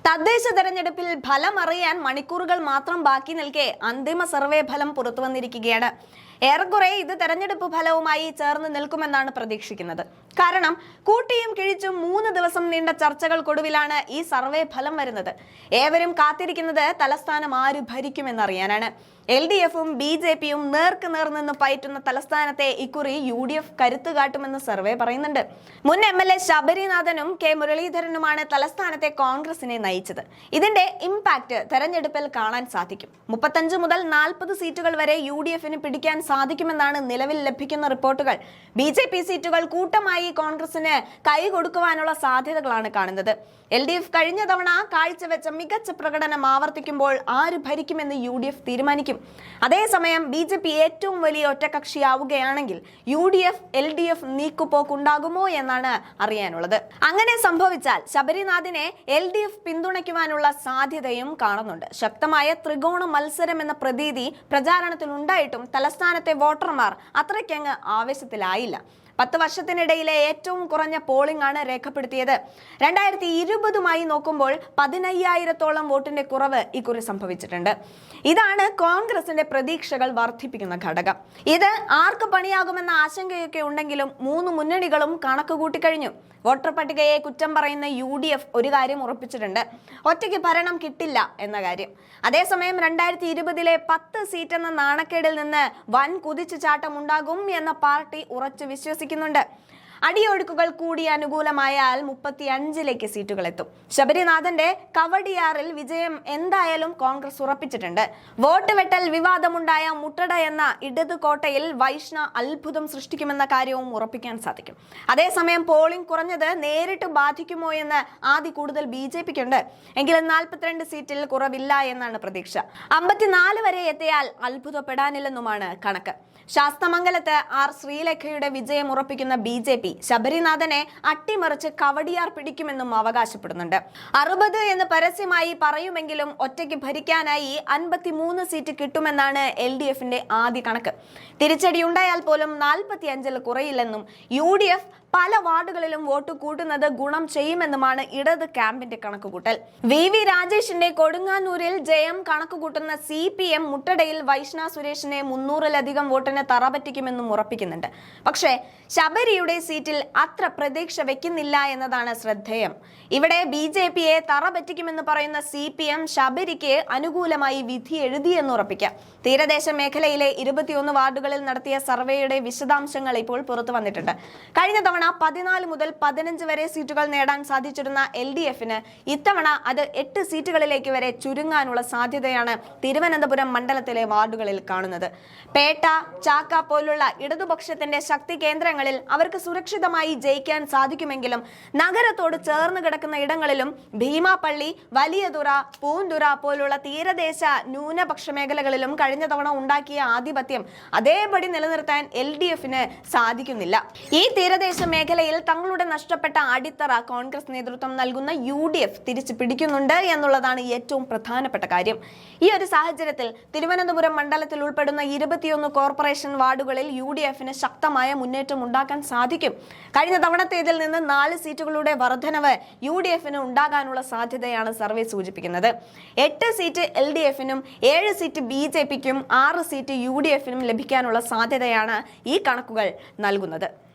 തദ്ദേശ തെരഞ്ഞെടുപ്പിൽ ഫലം അറിയാൻ മണിക്കൂറുകൾ മാത്രം ബാക്കി നിൽക്കെ അന്തിമ സർവേ ഫലം പുറത്തുവന്നിരിക്കുകയാണ്. ഏറെക്കുറെ ഇത് തെരഞ്ഞെടുപ്പ് ഫലവുമായി ചേർന്ന് നിൽക്കുമെന്നാണ് പ്രതീക്ഷിക്കുന്നത്. കാരണം കൂട്ടിയും കിഴിച്ചും 3 ദിവസം നീണ്ട ചർച്ചകൾക്കൊടുവിലാണ് ഈ സർവേ ഫലം വരുന്നത്. ഏവരും കാത്തിരിക്കുന്നത് തലസ്ഥാനം ആര് ഭരിക്കുമെന്നറിയാനാണ്. LDFും BJPയും നേർക്ക് നേർ നിന്ന് പയറ്റുന്ന തലസ്ഥാനത്തെ ഇക്കുറി UDF കരുത്തു കാട്ടുമെന്ന് സർവേ പറയുന്നുണ്ട്. മുൻ MLA ശബരിനാഥനും K മുരളീധരനുമാണ് തലസ്ഥാനത്തെ കോൺഗ്രസിനെ നയിച്ചത്. ഇതിന്റെ ഇമ്പാക്ട് തെരഞ്ഞെടുപ്പിൽ കാണാൻ സാധിക്കും. 35 മുതൽ 40 സീറ്റുകൾ വരെ UDFന് പിടിക്കാൻ സാധിക്കുമെന്നാണ് നിലവിൽ ലഭിക്കുന്ന റിപ്പോർട്ടുകൾ. BJP സീറ്റുകൾ കൂട്ടമായി കോൺഗ്രസിന് കൈ കൊടുക്കുവാനുള്ള സാധ്യതകളാണ് കാണുന്നത്. LDF കഴിഞ്ഞ തവണ കാഴ്ചവെച്ച മികച്ച പ്രകടനം ആവർത്തിക്കുമ്പോൾ ആര് ഭരിക്കുമെന്ന് UDF തീരുമാനിക്കും. അതേസമയം BJP ഏറ്റവും വലിയ ഒറ്റകക്ഷിയാവുകയാണെങ്കിൽ UDF LDF നീക്കുപോക്കുണ്ടാകുമോ എന്നാണ് അറിയാനുള്ളത്. അങ്ങനെ സംഭവിച്ചാൽ ശബരിനാഥിനെ LDF പിന്തുണയ്ക്കുവാനുള്ള സാധ്യതയും കാണുന്നുണ്ട്. ശക്തമായ ത്രികോണ മത്സരം എന്ന പ്രതീതി പ്രചാരണത്തിൽ ഉണ്ടായിട്ടും തലസ്ഥാനത്തെ വോട്ടർമാർ അത്രയ്ക്കങ്ങ് ആവേശത്തിലായില്ല. 10 വർഷത്തിനിടയിലെ ഏറ്റവും കുറഞ്ഞ പോളിംഗ് ആണ് രേഖപ്പെടുത്തിയത്. 2020 നോക്കുമ്പോൾ 15,000-ഓളം വോട്ടിന്റെ കുറവ് ഇക്കുറി സംഭവിച്ചിട്ടുണ്ട്. ഇതാണ് കോൺഗ്രസിന്റെ പ്രതീക്ഷകൾ വർദ്ധിപ്പിക്കുന്ന ഘടകം. ഇത് ആർക്ക് പണിയാകുമെന്ന ആശങ്കയൊക്കെ ഉണ്ടെങ്കിലും 3 മുന്നണികളും കണക്ക് കൂട്ടിക്കഴിഞ്ഞു. വോട്ടർ പട്ടികയെ കുറ്റം പറയുന്ന UDF ഒരു കാര്യം ഉറപ്പിച്ചിട്ടുണ്ട്: ഒറ്റയ്ക്ക് ഭരണം കിട്ടില്ല എന്ന കാര്യം. അതേസമയം 2020 10 സീറ്റ് എന്ന നാണക്കേടിൽ നിന്ന് വൻ കുതിച്ചുചാട്ടം ഉണ്ടാകും എന്ന പാർട്ടി ഉറച്ചു വിശ്വസിക്കുന്നുണ്ട്. അടിയൊഴുക്കുകൾ കൂടി അനുകൂലമായാൽ 35ലേക്ക് സീറ്റുകൾ എത്തും. ശബരിനാഥന്റെ കവടിയാറിൽ വിജയം എന്തായാലും കോൺഗ്രസ് ഉറപ്പിച്ചിട്ടുണ്ട്. വോട്ട് വെട്ടൽ വിവാദമുണ്ടായ മുട്ടട എന്ന ഇടതു കോട്ടയിൽ വൈഷ്ണ അത്ഭുതം സൃഷ്ടിക്കുമെന്ന കാര്യവും ഉറപ്പിക്കാൻ സാധിക്കും. അതേസമയം പോളിംഗ് കുറഞ്ഞത് നേരിട്ട് ബാധിക്കുമോ എന്ന് ആദ്യ കൂടുതൽ BJPക്കുണ്ട്. എങ്കിലും 42 സീറ്റിൽ കുറവില്ല എന്നാണ് പ്രതീക്ഷ. 54 വരെ എത്തിയാൽ അത്ഭുതപ്പെടാനില്ലെന്നുമാണ് കണക്ക്. ശാസ്തമംഗലത്ത് R ശ്രീലേഖയുടെ വിജയം ഉറപ്പിക്കുന്ന BJP ശബരിനാഥനെ അട്ടിമറിച്ച് കവടിയാർ പിടിക്കുമെന്നും അവകാശപ്പെടുന്നുണ്ട്. 60 എന്ന് പരസ്യമായി പറയുമെങ്കിലും ഒറ്റയ്ക്ക് ഭരിക്കാനായി 53 സീറ്റ് കിട്ടുമെന്നാണ് LDFന്റെ ആദ്യ കണക്ക്. തിരിച്ചടിയുണ്ടായാൽ പോലും 45-ൽ കുറയില്ലെന്നും UDF പല വാർഡുകളിലും വോട്ട് കൂട്ടുന്നത് ഗുണം ചെയ്യുമെന്നുമാണ് ഇടത് ക്യാമ്പിന്റെ കണക്കുകൂട്ടൽ. VV രാജേഷിന്റെ കൊടുങ്ങാനൂരിൽ ജയം കണക്കുകൂട്ടുന്ന CPM മുട്ടടയിൽ വൈഷ്ണ സുരേഷിനെ 300-ലധികം വോട്ടിന് തറപറ്റിക്കുമെന്നും ഉറപ്പിക്കുന്നുണ്ട്. പക്ഷേ ശബരിയുടെ സീറ്റിൽ അത്ര പ്രതീക്ഷ വെക്കുന്നില്ല എന്നതാണ് ശ്രദ്ധേയം. ഇവിടെ BJPയെ തറപറ്റിക്കുമെന്ന് പറയുന്ന CPM ശബരിക്ക് അനുകൂലമായി വിധി എഴുതിയെന്ന് ഉറപ്പിക്കാം. തീരദേശ മേഖലയിലെ 21 വാർഡുകളിൽ നടത്തിയ സർവേയുടെ വിശദാംശങ്ങൾ ഇപ്പോൾ പുറത്തു വന്നിട്ടുണ്ട്. കഴിഞ്ഞ തവണ 14 മുതൽ 15 വരെ സീറ്റുകൾ നേടാൻ സാധിച്ചിരുന്ന LDFന് ഇത്തവണ അത് 8 സീറ്റുകളിലേക്ക് വരെ ചുരുങ്ങാനുള്ള സാധ്യതയാണ് തിരുവനന്തപുരം മണ്ഡലത്തിലെ വാർഡുകളിൽ കാണുന്നത്. പേട്ട, ചാക്ക പോലുള്ള ഇടതുപക്ഷത്തിന്റെ ശക്തി കേന്ദ്രങ്ങളിൽ അവർക്ക് സുരക്ഷിതമായി ജയിക്കാൻ സാധിക്കുമെങ്കിലും നഗരത്തോട് ചേർന്ന് കിടക്കുന്ന ഇടങ്ങളിലും ഭീമാപള്ളി, വലിയതുറ, പൂന്തുറ പോലുള്ള തീരദേശ ന്യൂനപക്ഷ മേഖലകളിലും കഴിഞ്ഞ തവണ ഉണ്ടാക്കിയ ആധിപത്യം അതേപടി നിലനിർത്താൻ LDFന് സാധിക്കുന്നില്ല. ഈ തീരദേശ മേഖലയിൽ തങ്ങളുടെ നഷ്ടപ്പെട്ട അടിത്തറ കോൺഗ്രസ് നേതൃത്വം നൽകുന്ന UDF തിരിച്ചു പിടിക്കുന്നുണ്ട് എന്നുള്ളതാണ് ഏറ്റവും പ്രധാനപ്പെട്ട കാര്യം. ഈ ഒരു സാഹചര്യത്തിൽ തിരുവനന്തപുരം മണ്ഡലത്തിൽ ഉൾപ്പെടുന്ന 21 കോർപ്പറേഷൻ വാർഡുകളിൽ UDFന് ശക്തമായ മുന്നേറ്റം ഉണ്ടാക്കാൻ സാധിക്കും. കഴിഞ്ഞ തവണത്തേതിൽ നിന്ന് 4 സീറ്റുകളുടെ വർധനവ് UDFന് ഉണ്ടാകാനുള്ള സാധ്യതയാണ് സർവേ സൂചിപ്പിക്കുന്നത്. 8 സീറ്റ് LDFനും 7 സീറ്റ് BJPക്കും 6 സീറ്റ് UDFനും ലഭിക്കാനുള്ള സാധ്യതയാണ് ഈ കണക്കുകൾ നൽകുന്നത്.